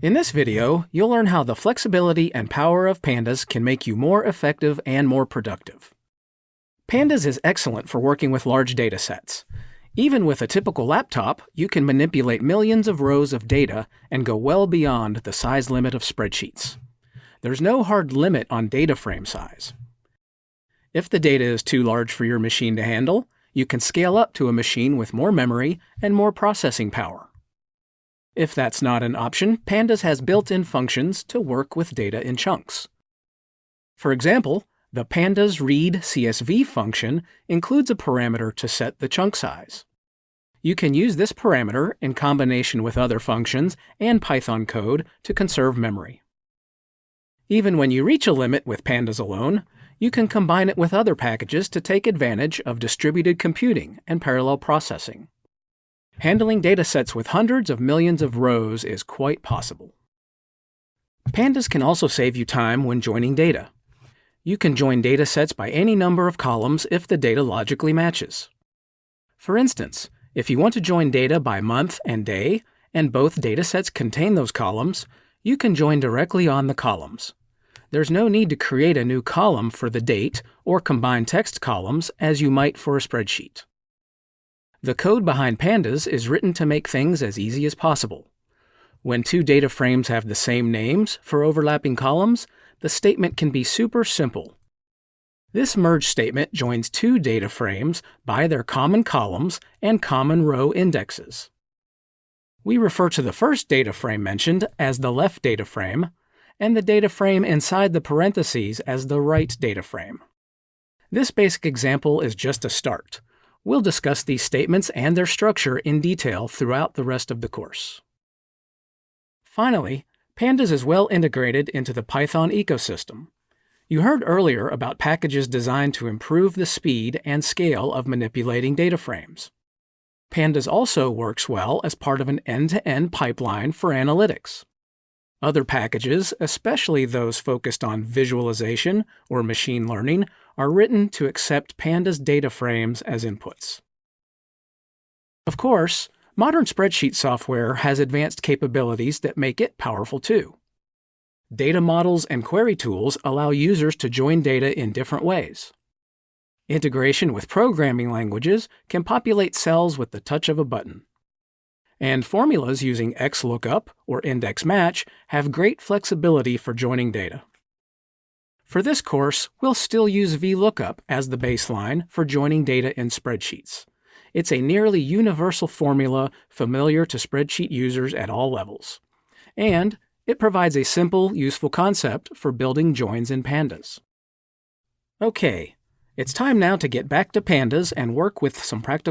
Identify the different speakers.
Speaker 1: In this video, you'll learn how the flexibility and power of Pandas can make you more effective and more productive. Pandas is excellent for working with large datasets. Even with a typical laptop, you can manipulate millions of rows of data and go well beyond the size limit of spreadsheets. There's no hard limit on data frame size. If the data is too large for your machine to handle, you can scale up to a machine with more memory and more processing power. If that's not an option, Pandas has built-in functions to work with data in chunks. For example, the Pandas read CSV function includes a parameter to set the chunk size. You can use this parameter in combination with other functions and Python code to conserve memory. Even when you reach a limit with Pandas alone, you can combine it with other packages to take advantage of distributed computing and parallel processing. Handling datasets with hundreds of millions of rows is quite possible. Pandas can also save you time when joining data. You can join datasets by any number of columns if the data logically matches. For instance, if you want to join data by month and day, and both datasets contain those columns, you can join directly on the columns. There's no need to create a new column for the date or combine text columns as you might for a spreadsheet. The code behind Pandas is written to make things as easy as possible. When two data frames have the same names for overlapping columns, the statement can be super simple. This merge statement joins two data frames by their common columns and common row indexes. We refer to the first data frame mentioned as the left data frame, and the data frame inside the parentheses as the right data frame. This basic example is just a start. We'll discuss these statements and their structure in detail throughout the rest of the course. Finally, Pandas is well integrated into the Python ecosystem. You heard earlier about packages designed to improve the speed and scale of manipulating data frames. Pandas also works well as part of an end-to-end pipeline for analytics. Other packages, especially those focused on visualization or machine learning, are written to accept Pandas data frames as inputs. Of course, modern spreadsheet software has advanced capabilities that make it powerful too. Data models and query tools allow users to join data in different ways. Integration with programming languages can populate cells with the touch of a button. And formulas using XLOOKUP or index match have great flexibility for joining data. For this course, we'll still use VLOOKUP as the baseline for joining data in spreadsheets. It's a nearly universal formula familiar to spreadsheet users at all levels. And it provides a simple, useful concept for building joins in Pandas. Okay, it's time now to get back to Pandas and work with some practical